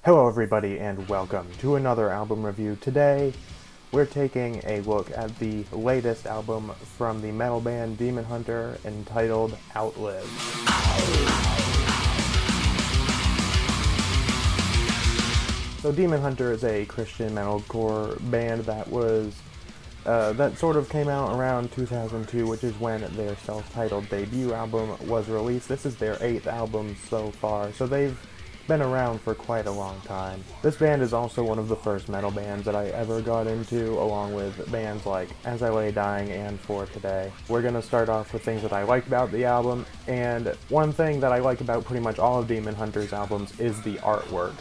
Hello everybody and welcome to another album review. Today we're taking a look at the latest album from the metal band Demon Hunter entitled Outlive. So Demon Hunter is a Christian metalcore band that sort of came out around 2002, which is when their self-titled debut album was released. This is their 8th album so far, so they've been around for quite a long time. This band is also one of the first metal bands that I ever got into, along with bands like As I Lay Dying and For Today. We're going to start off with things that I like about the album, and one thing that I like about pretty much all of Demon Hunter's albums is the artwork.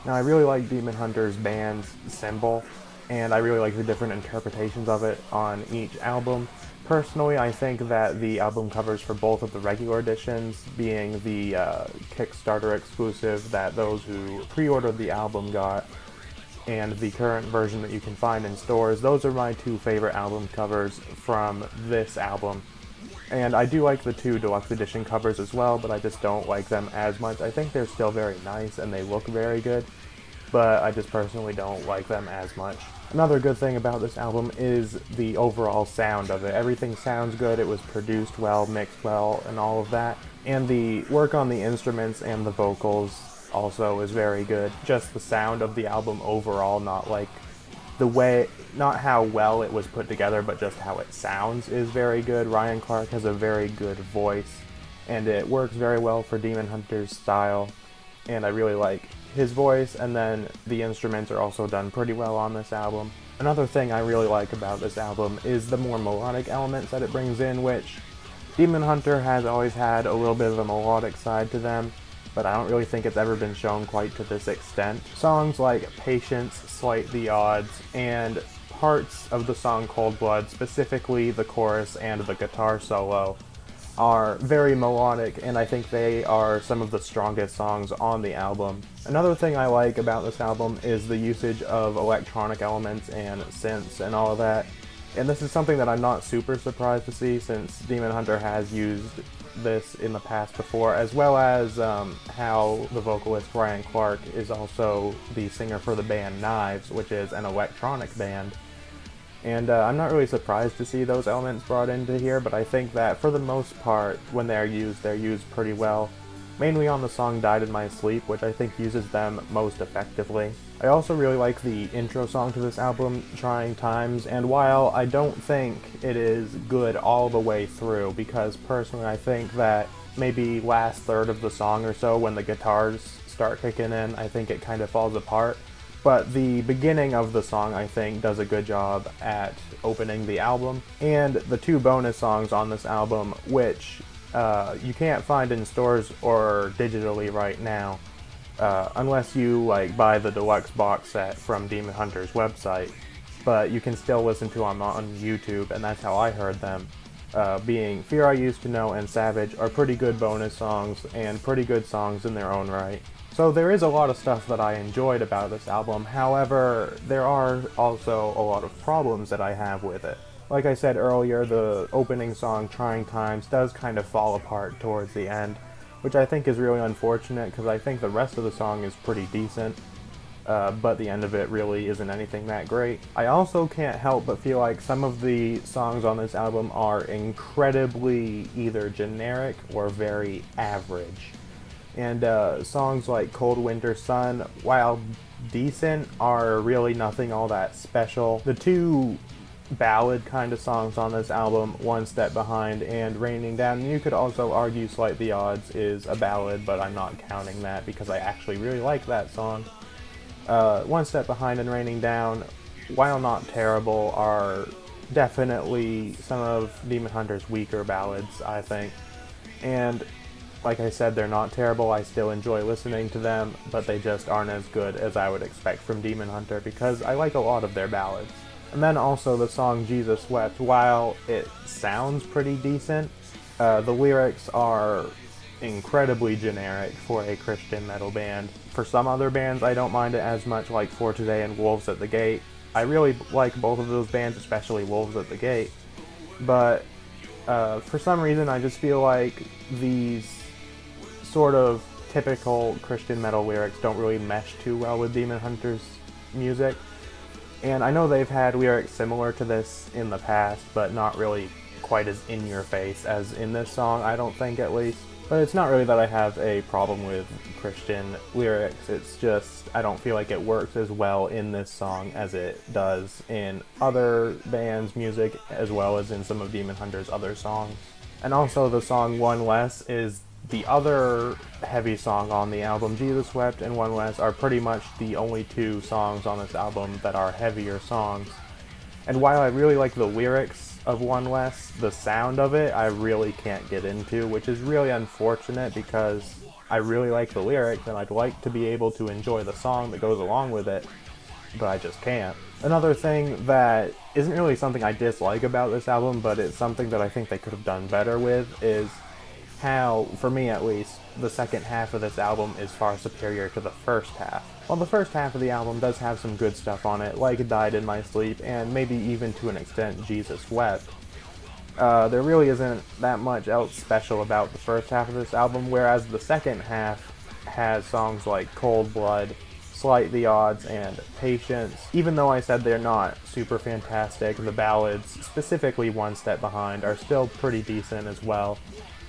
Now, I really like Demon Hunter's band's symbol, and I really like the different interpretations of it on each album. Personally, I think that the album covers for both of the regular editions, being the Kickstarter exclusive that those who pre-ordered the album got, and the current version that you can find in stores, those are my two favorite album covers from this album. And I do like the two deluxe edition covers as well, but I just don't like them as much. I think they're still very nice and they look very good, but I just personally don't like them as much. Another good thing about this album is the overall sound of it. Everything sounds good, it was produced well, mixed well, and all of that. And the work on the instruments and the vocals also is very good. Just the sound of the album overall, not how well it was put together, but just how it sounds is very good. Ryan Clark has a very good voice, and it works very well for Demon Hunter's style, and I really like his voice, and then the instruments are also done pretty well on this album. Another thing I really like about this album is the more melodic elements that it brings in, which Demon Hunter has always had a little bit of a melodic side to them, but I don't really think it's ever been shown quite to this extent. Songs like Patience, Slight the Odds, and parts of the song Cold Blood, specifically the chorus and the guitar solo, are very melodic, and I think they are some of the strongest songs on the album. Another thing I like about this album is the usage of electronic elements and synths and all of that, and this is something that I'm not super surprised to see, since Demon Hunter has used this in the past before, as well as how the vocalist Ryan Clark is also the singer for the band Knives, which is an electronic band. And I'm not really surprised to see those elements brought into here, but I think that for the most part, when they're used pretty well. Mainly on the song Died in My Sleep, which I think uses them most effectively. I also really like the intro song to this album, Trying Times, and while I don't think it is good all the way through, because personally I think that maybe last third of the song or so, when the guitars start kicking in, I think it kind of falls apart. But the beginning of the song, I think, does a good job at opening the album. And the two bonus songs on this album, which you can't find in stores or digitally right now, unless you buy the deluxe box set from Demon Hunter's website. But you can still listen to them on YouTube, and that's how I heard them. Being Fear I Used to Know and Savage are pretty good bonus songs, and pretty good songs in their own right. So there is a lot of stuff that I enjoyed about this album, however, there are also a lot of problems that I have with it. Like I said earlier, the opening song, Trying Times, does kind of fall apart towards the end, which I think is really unfortunate, because I think the rest of the song is pretty decent, but the end of it really isn't anything that great. I also can't help but feel like some of the songs on this album are incredibly either generic or very average. And songs like Cold Winter Sun, while decent, are really nothing all that special. The two ballad kind of songs on this album, One Step Behind and Raining Down, and you could also argue Slight the Odds is a ballad, but I'm not counting that because I actually really like that song. One Step Behind and Raining Down, while not terrible, are definitely some of Demon Hunter's weaker ballads, I think. And like I said, they're not terrible, I still enjoy listening to them, but they just aren't as good as I would expect from Demon Hunter, because I like a lot of their ballads. And then also the song Jesus Wept, while it sounds pretty decent, the lyrics are incredibly generic for a Christian metal band. For some other bands, I don't mind it as much, like For Today and Wolves at the Gate. I really like both of those bands, especially Wolves at the Gate, but for some reason I just feel like these sort of typical Christian metal lyrics don't really mesh too well with Demon Hunter's music. And I know they've had lyrics similar to this in the past, but not really quite as in your face as in this song, I don't think, at least. But it's not really that I have a problem with Christian lyrics, it's just I don't feel like it works as well in this song as it does in other bands' music, as well as in some of Demon Hunter's other songs. And also the song One Less is the other heavy song on the album. Jesus Wept and One Less are pretty much the only two songs on this album that are heavier songs. And while I really like the lyrics of One Less, the sound of it I really can't get into, which is really unfortunate because I really like the lyrics and I'd like to be able to enjoy the song that goes along with it, but I just can't. Another thing that isn't really something I dislike about this album, but it's something that I think they could have done better with, is how, for me at least, the second half of this album is far superior to the first half. While the first half of the album does have some good stuff on it, like Died in My Sleep, and maybe even to an extent Jesus Wept, there really isn't that much else special about the first half of this album, whereas the second half has songs like Cold Blood, Slight the Odds, and Patience. Even though I said they're not super fantastic, the ballads, specifically One Step Behind, are still pretty decent as well.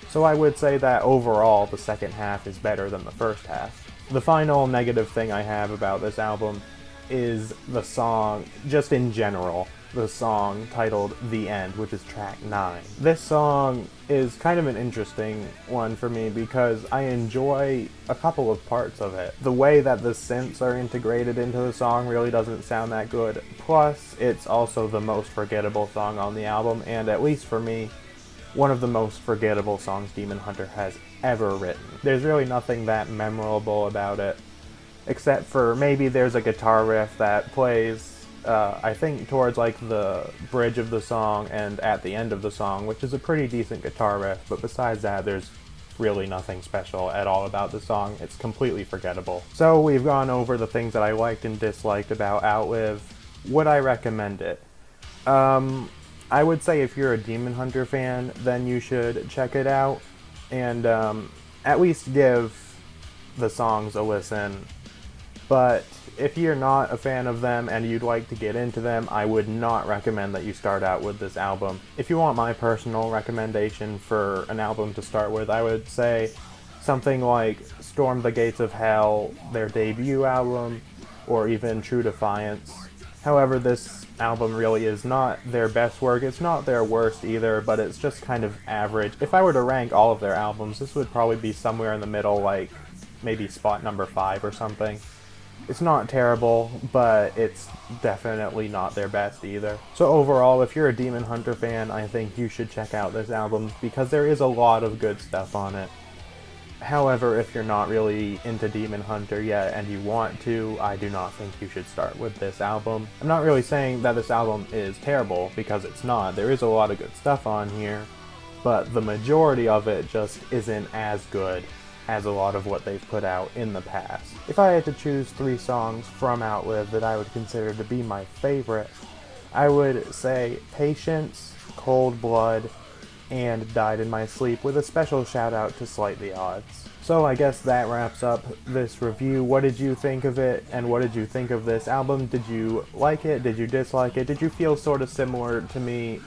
So I would say that overall the second half is better than the first half. The final negative thing I have about this album is the song, just in general, the song titled The End, which is track 9. This song is kind of an interesting one for me because I enjoy a couple of parts of it. The way that the synths are integrated into the song really doesn't sound that good, plus it's also the most forgettable song on the album, and at least for me, one of the most forgettable songs Demon Hunter has ever written. There's really nothing that memorable about it, except for maybe there's a guitar riff that plays, I think, towards like the bridge of the song and at the end of the song, which is a pretty decent guitar riff, but besides that, there's really nothing special at all about the song. It's completely forgettable. So we've gone over the things that I liked and disliked about Outlive. Would I recommend it? I would say if you're a Demon Hunter fan, then you should check it out, and at least give the songs a listen. But if you're not a fan of them and you'd like to get into them, I would not recommend that you start out with this album. If you want my personal recommendation for an album to start with, I would say something like Storm the Gates of Hell, their debut album, or even True Defiance. However, this album really is not their best work. It's not their worst either, but it's just kind of average. If I were to rank all of their albums, this would probably be somewhere in the middle, like maybe spot number 5 or something. It's not terrible, but it's definitely not their best either. So overall, if you're a Demon Hunter fan, I think you should check out this album because there is a lot of good stuff on it. However, if you're not really into Demon Hunter yet and you want to, I do not think you should start with this album. I'm not really saying that this album is terrible, because it's not. There is a lot of good stuff on here, but the majority of it just isn't as good as a lot of what they've put out in the past. If I had to choose 3 songs from Outlive that I would consider to be my favorite, I would say Patience, Cold Blood, and Died in My Sleep, with a special shout out to Slight the Odds. So I guess that wraps up this review. What did you think of it, and what did you think of this album? Did you like it? Did you dislike it? Did you feel sort of similar to me,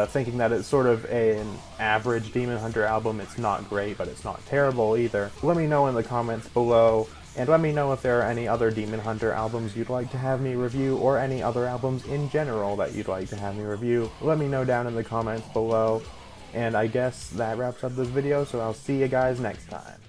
thinking that it's sort of an average Demon Hunter album? It's not great, but it's not terrible either. Let me know in the comments below, and let me know if there are any other Demon Hunter albums you'd like to have me review, or any other albums in general that you'd like to have me review. Let me know down in the comments below. And I guess that wraps up this video, so I'll see you guys next time.